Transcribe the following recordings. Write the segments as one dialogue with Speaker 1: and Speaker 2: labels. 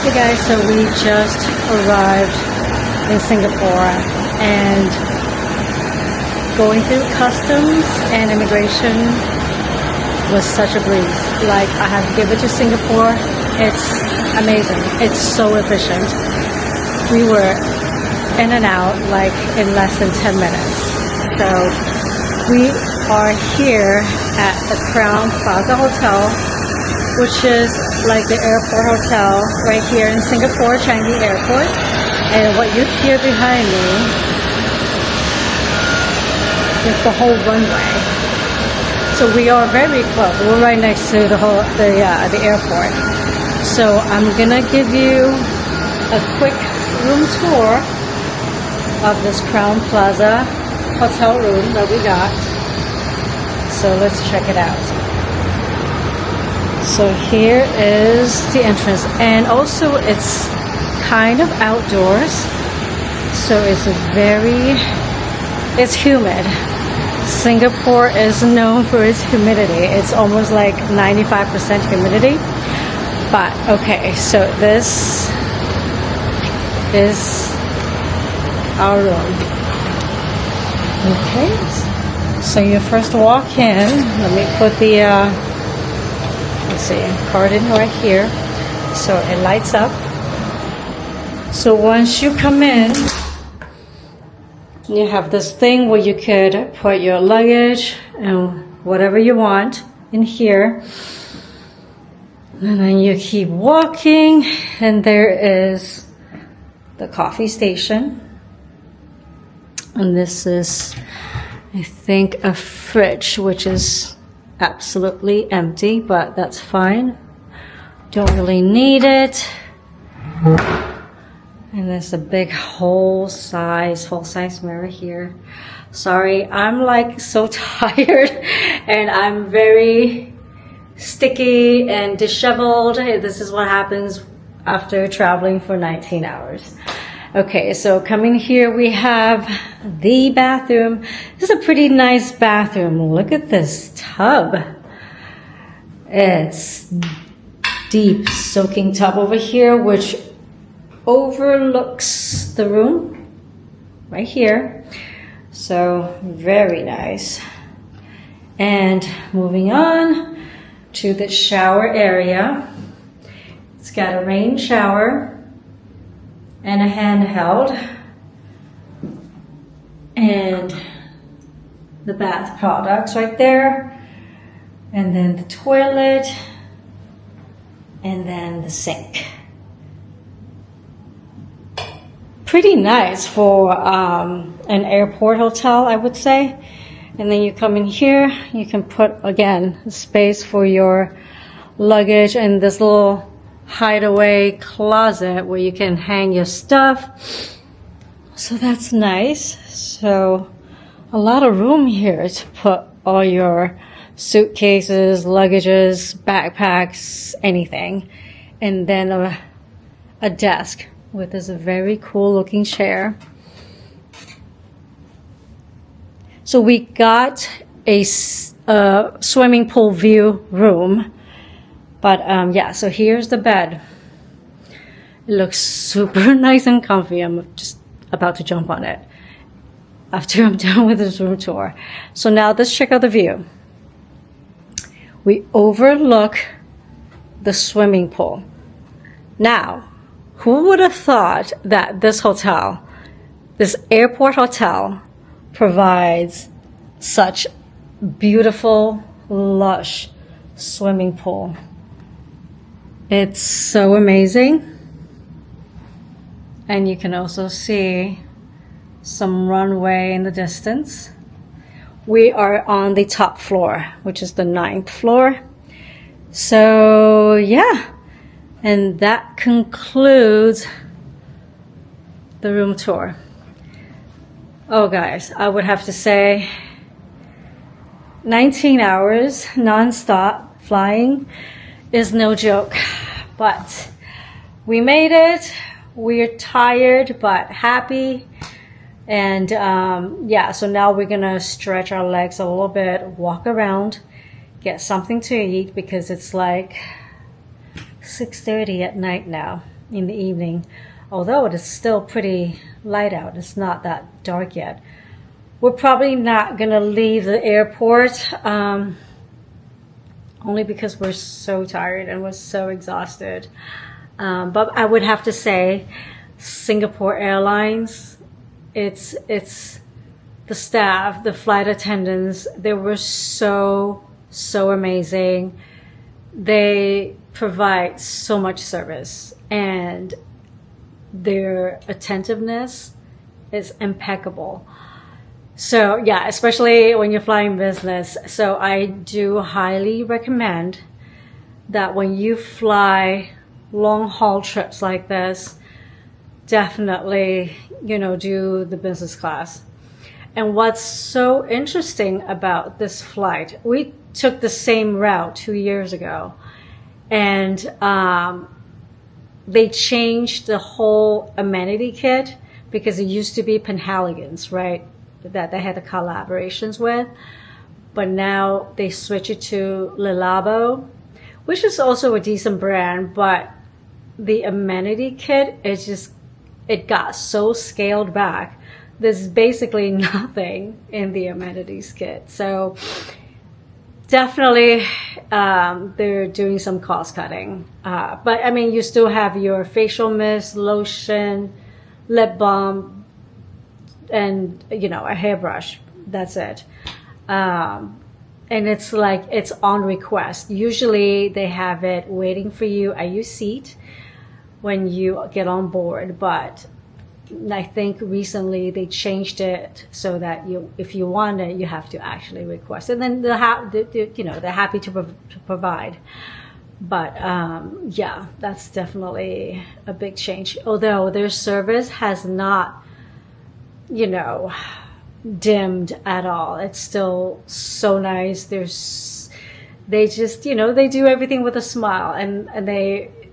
Speaker 1: Hey guys, so we just arrived in Singapore and going through customs and immigration was such a breeze. Like, I have to give it to Singapore. It's amazing. It's so efficient. We were in and out like in less than 10 minutes. So we are here at the Crown Plaza Hotel, which is like the airport hotel right here in Singapore, Changi Airport. And what you hear behind me is the whole runway. So we are very close. We're right next to the airport. So I'm gonna give you a quick room tour of this Crown Plaza hotel room that we got. So let's check it out. So here is the entrance, and also it's kind of outdoors, so it's humid. Singapore is known for its humidity. It's almost like 95% humidity. But okay, so this is our room. Okay, so you first walk in. Let me put the let's see, curtain right here, so it lights up. So once you come in, you have this thing where you could put your luggage and whatever you want in here. And then you keep walking, and there is the coffee station. And this is, I think, a fridge, which is absolutely empty, but that's fine. Don't really need it. And there's a big full-size mirror here. Sorry, I'm like so tired and I'm very sticky and disheveled. This is what happens after traveling for 19 hours. Okay, so coming here we have the bathroom. This is a pretty nice bathroom. Look at this tub. It's deep soaking tub over here, which overlooks the room right here. So very nice. And moving on to the shower area. It's got a rain shower and a handheld, and the bath products right there, and then the toilet, and then the sink. Pretty nice for an airport hotel, I would say. And then you come in here, you can put, again, space for your luggage and this little hideaway closet where you can hang your stuff. So that's nice. So a lot of room here to put all your suitcases, luggages, backpacks, anything. And then a desk with this very cool looking chair. So we got a swimming pool view room. But yeah, so here's the bed. It looks super nice and comfy. I'm just about to jump on it after I'm done with this room tour. So now let's check out the view. We overlook the swimming pool. Now, who would have thought that this hotel, this airport hotel, provides such beautiful, lush swimming pool? It's so amazing. And you can also see some runway in the distance. We are on the top floor, which is the 9th floor. So yeah, and that concludes the room tour. Oh guys, I would have to say 19 hours non-stop flying is no joke, but we made it. We're tired but happy, and yeah, so now we're gonna stretch our legs a little bit, walk around, get something to eat because it's like 6:30 at night now. in the evening. Although it is still pretty light out, it's not that dark yet. We're probably not gonna leave the airport, only because we're so tired and we're so exhausted. But I would have to say, Singapore Airlines, it's the staff, the flight attendants, they were so amazing. They provide so much service, and their attentiveness is impeccable. So yeah, especially when you're flying business. So I do highly recommend that when you fly long haul trips like this, definitely, do the business class. And what's so interesting about this flight, we took the same route 2 years ago, and they changed the whole amenity kit, because it used to be Penhaligons, right, that they had the collaborations with. But now they switch it to Le Labo, which is also a decent brand, but the amenity kit is just, it got so scaled back. There's basically nothing in the amenities kit. So definitely they're doing some cost cutting. But I mean, you still have your facial mist, lotion, lip balm, and a hairbrush. That's it. And it's like, it's on request. Usually they have it waiting for you at your seat when you get on board, but I think recently they changed it so that if you want it, you have to actually request. And then they're happy to provide. But yeah, that's definitely a big change. Although their service has not, dimmed at all. It's still so nice. They just, they do everything with a smile, and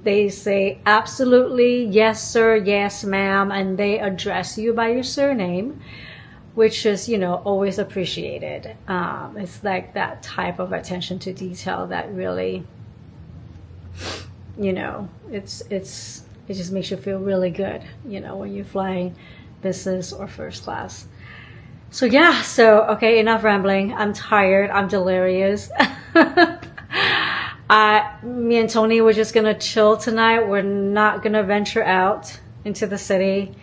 Speaker 1: they say absolutely yes sir, yes ma'am, and they address you by your surname, which is always appreciated. It's like that type of attention to detail that really, it just makes you feel really good, when you're flying business or first class. So yeah, okay, enough rambling. I'm tired, I'm delirious. Me and Tony, we're just gonna chill tonight. We're not gonna venture out into the city.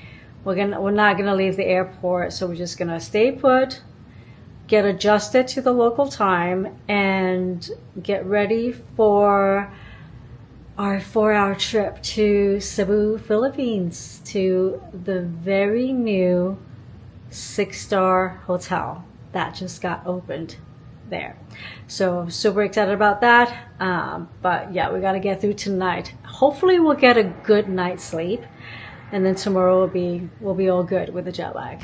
Speaker 1: We're not gonna leave the airport. So we're just gonna stay put, get adjusted to the local time, and get ready for our 4-hour trip to Cebu, Philippines, to the very new 6-star hotel that just got opened there. So super excited about that. But yeah, we got to get through tonight. Hopefully we'll get a good night's sleep, and then tomorrow we'll be all good with the jet lag.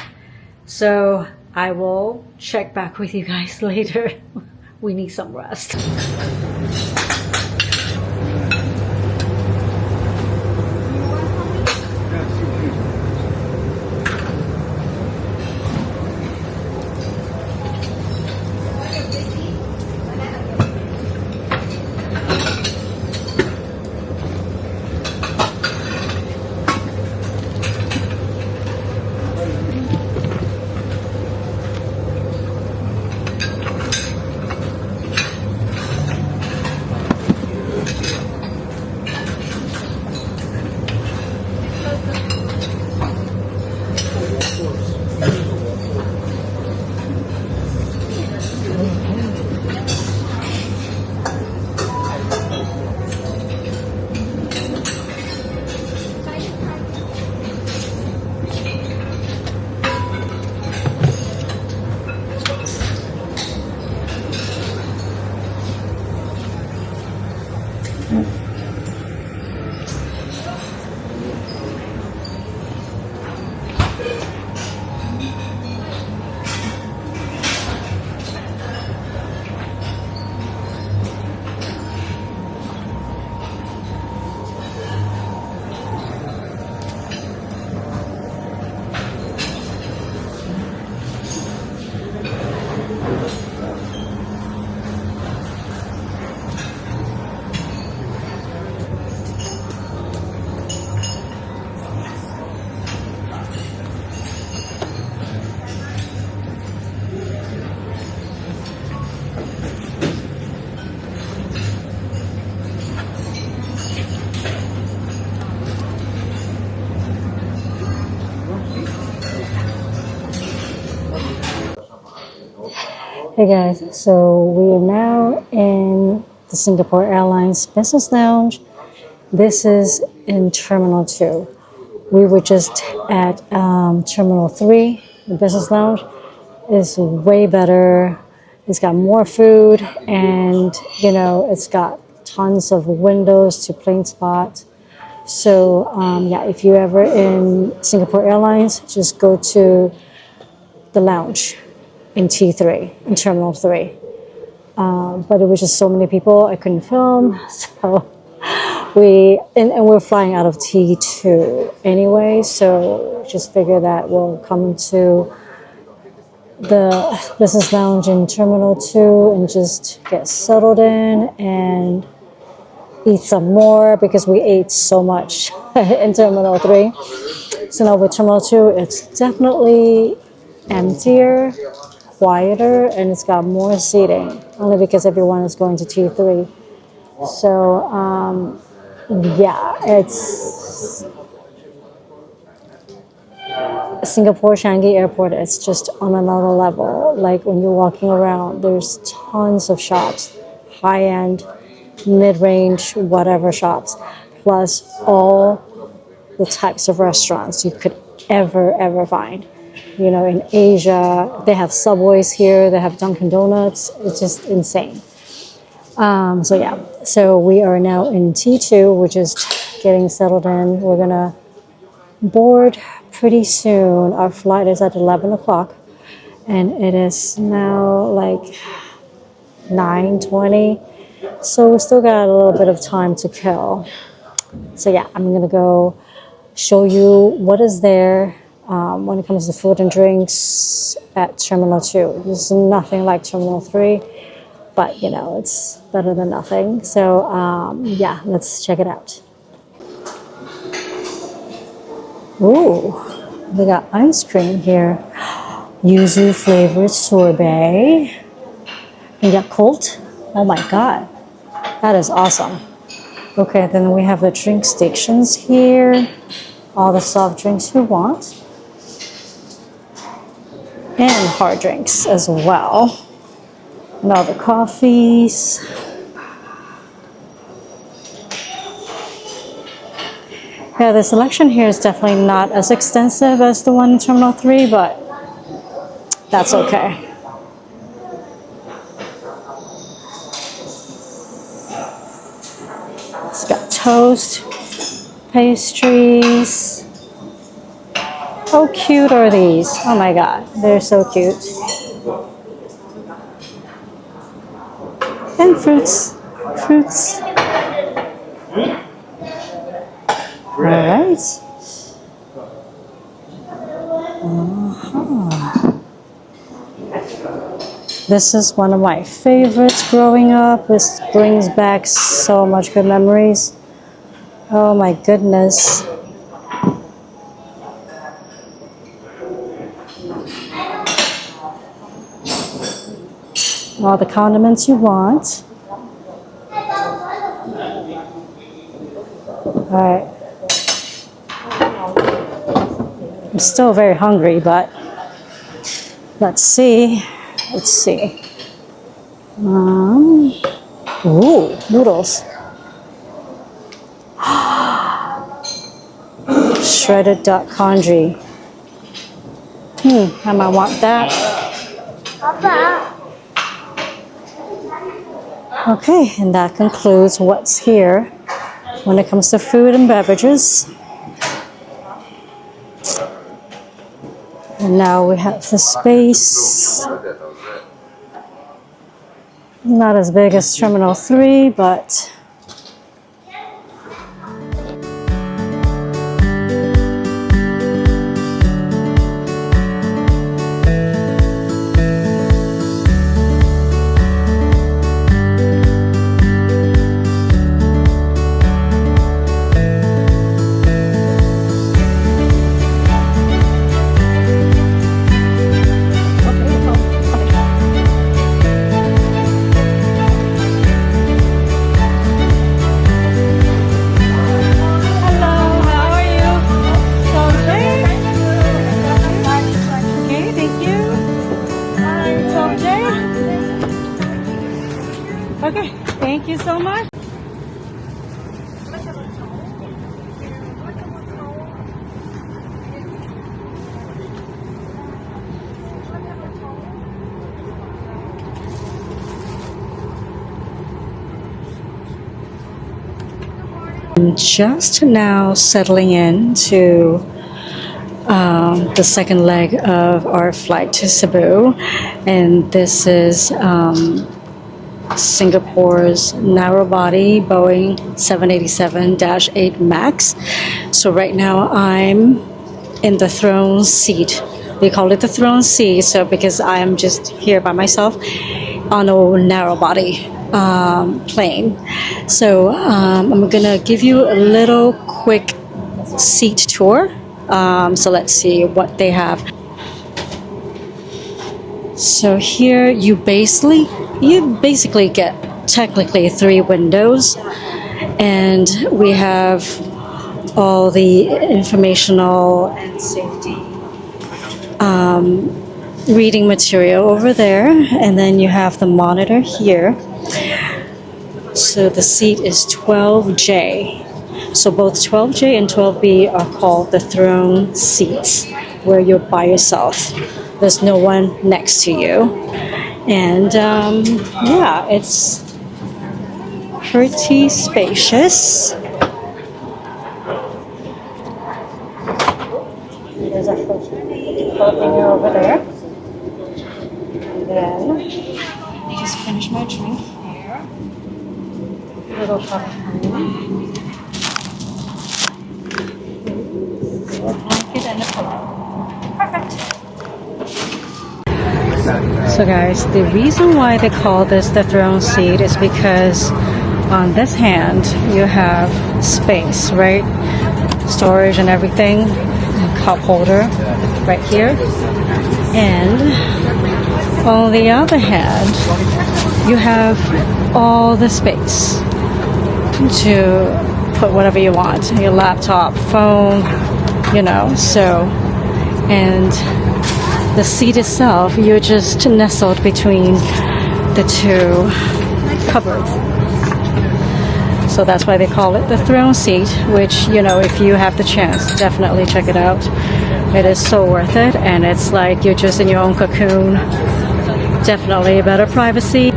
Speaker 1: So I will check back with you guys later. We need some rest. Hey guys, so we are now in the Singapore Airlines Business Lounge. This is in Terminal 2. We were just at Terminal 3. The Business Lounge is way better. It's got more food and, it's got tons of windows to plane spot. So, yeah, if you're ever in Singapore Airlines, just go to the lounge in T3, in Terminal 3. But it was just so many people, I couldn't film. So and we're flying out of T2 anyway, so just figure that we'll come to the business lounge in Terminal 2 and just get settled in and eat some more because we ate so much in Terminal 3. So now with Terminal 2, it's definitely emptier, quieter, and it's got more seating, only because everyone is going to T3. So, yeah, it's Singapore Changi Airport. It's just on another level. Like when you're walking around, there's tons of shops, high-end, mid-range, whatever shops, plus all the types of restaurants you could ever find. In Asia, they have Subways here, they have Dunkin' Donuts. It's just insane. So yeah, so we are now in T2. We're just getting settled in. We're gonna board pretty soon. Our flight is at 11 o'clock, and it is now like 9:20. So we still got a little bit of time to kill. So yeah, I'm gonna go show you what is there when it comes to food and drinks at Terminal 2. There's nothing like Terminal 3, but it's better than nothing. So yeah, let's check it out. Ooh, we got ice cream here. Yuzu flavored sorbet. And Yakult. Oh my god, that is awesome. Okay, then we have the drink stations here. All the soft drinks you want. And hard drinks as well. And all the coffees. Yeah, the selection here is definitely not as extensive as the one in Terminal 3, but that's okay. It's got toast, pastries. How cute are these? Oh my god, they're so cute. And fruits. All right. This is one of my favorites growing up. This brings back so much good memories. Oh my goodness. All the condiments you want. All right. I'm still very hungry, but let's see. Ooh, noodles. Shredded duck congee. I might want that. Okay, and that concludes what's here when it comes to food and beverages. And now we have the space. Not as big as Terminal 3, but I'm just now settling in to the second leg of our flight to Cebu, and this is Singapore's narrow-body Boeing 787-8 Max. So right now I'm in the throne seat. They call it the throne seat, so because I'm just here by myself on a narrow-body plane. So I'm gonna give you a little quick seat tour. So let's see what they have. So here you basically get technically 3 windows, and we have all the informational and safety reading material over there, and then you have the monitor here. So the seat is 12J. So both 12J and 12B are called the throne seats, where you're by yourself. There's no one next to you. And yeah, it's pretty spacious. There's a finger over there. And then just finish my drink here. Little popcorn. A blanket and a pillow. Perfect. So guys, the reason why they call this the throne seat is because on this hand you have space, right? Storage and everything, cup holder right here. And on the other hand, you have all the space to put whatever you want, your laptop, phone, you know. So, and the seat itself, you're just nestled between the 2 cupboards. So that's why they call it the throne seat, which, you know, if you have the chance, definitely check it out. It is so worth it, and it's like you're just in your own cocoon. Definitely better privacy.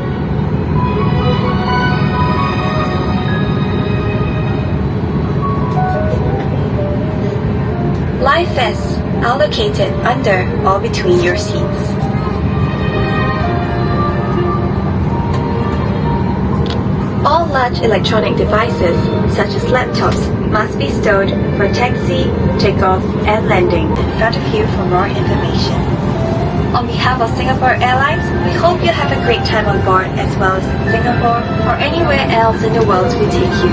Speaker 2: Life vests are located under or between your seats. All large electronic devices, such as laptops, must be stowed for taxi, takeoff, and landing in front of you for more information. On behalf of Singapore Airlines, we hope you have a great time on board, as well as Singapore or anywhere else in the world we take you.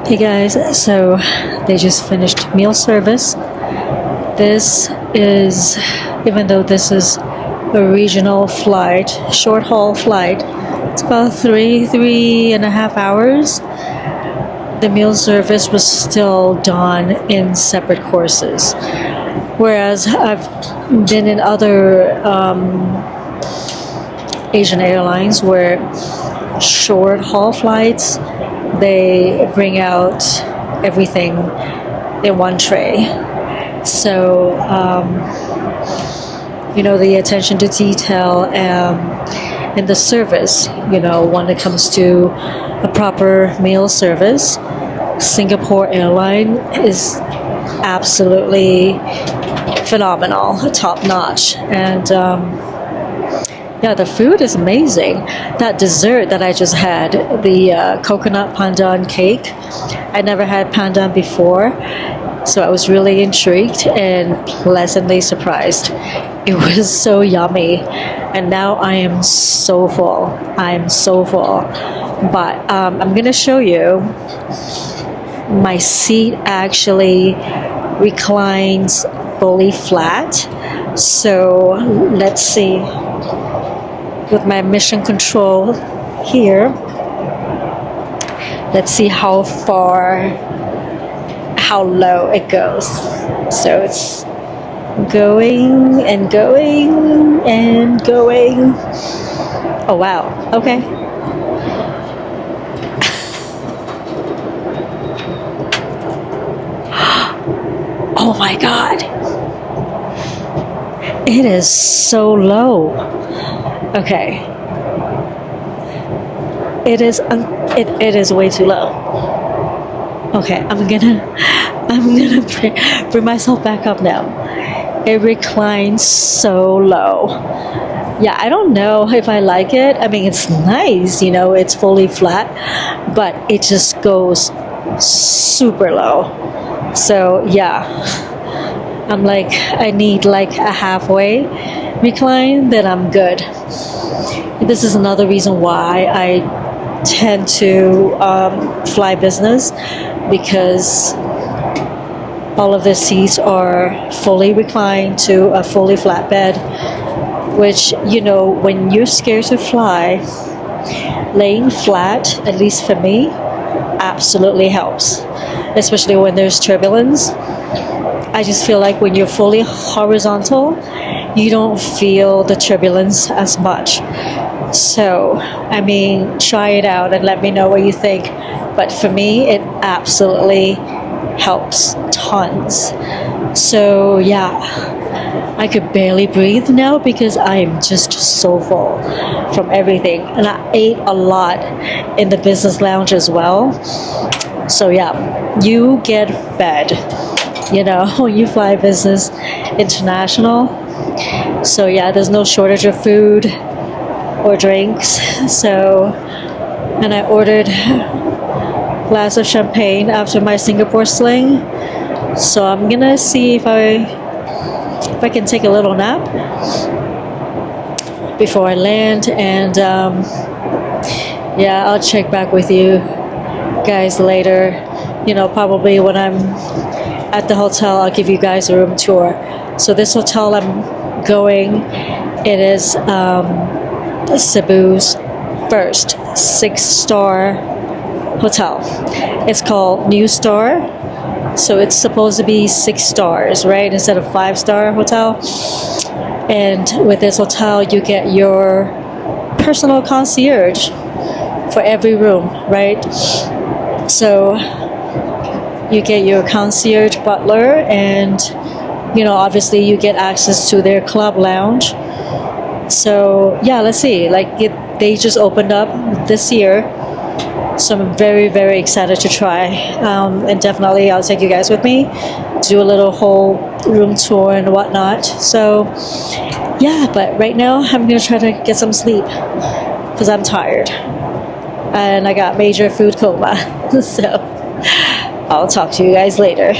Speaker 1: Hey guys, so they just finished meal service. This is, even though this is a regional flight, short haul flight, it's about three and a half hours. The meal service was still done in separate courses. Whereas I've been in other Asian airlines where short haul flights, they bring out everything in one tray. So, the attention to detail and the service, when it comes to a proper meal service, Singapore Airline is absolutely phenomenal, top notch. And the food is amazing. That dessert that I just had, the coconut pandan cake, I never had pandan before, so I was really intrigued and pleasantly surprised. It was so yummy, and now I am so full. But I'm gonna show you. My seat actually reclines fully flat. So let's see. With my mission control here, let's see how low it goes. So it's going and going and going. Oh wow, okay. Oh my god, it is so low. Okay, it is way too low. Okay, I'm gonna bring myself back up now. It reclines so low. Yeah, I don't know if I like it. I mean, it's nice, it's fully flat, but it just goes super low. So yeah, I'm like, I need like a halfway recline, then I'm good. This is another reason why I tend to fly business, because all of the seats are fully reclined to a fully flat bed, which, when you're scared to fly, laying flat, at least for me, absolutely helps, especially when there's turbulence. I just feel like when you're fully horizontal, you don't feel the turbulence as much. So, I mean, try it out and let me know what you think. But for me, it absolutely helps tons. So, yeah, I could barely breathe now because I am just so full from everything. And I ate a lot in the business lounge as well. So, yeah, you get fed, when you fly business international. So yeah, there's no shortage of food or drinks. So, and I ordered a glass of champagne after my Singapore sling. So I'm gonna see if I can take a little nap before I land, and I'll check back with you guys later. Probably when I'm at the hotel, I'll give you guys a room tour. So this hotel I'm going, it is Cebu's first 6-star hotel. It's called New Star, so it's supposed to be 6 stars, right, instead of 5-star hotel. And with this hotel, you get your personal concierge for every room, right? So you get your concierge butler, and obviously you get access to their club lounge. So yeah, let's see, they just opened up this year, so I'm very, very excited to try, and definitely I'll take you guys with me, do a little whole room tour and whatnot. So yeah, but right now I'm gonna try to get some sleep because I'm tired and I got major food coma. So I'll talk to you guys later.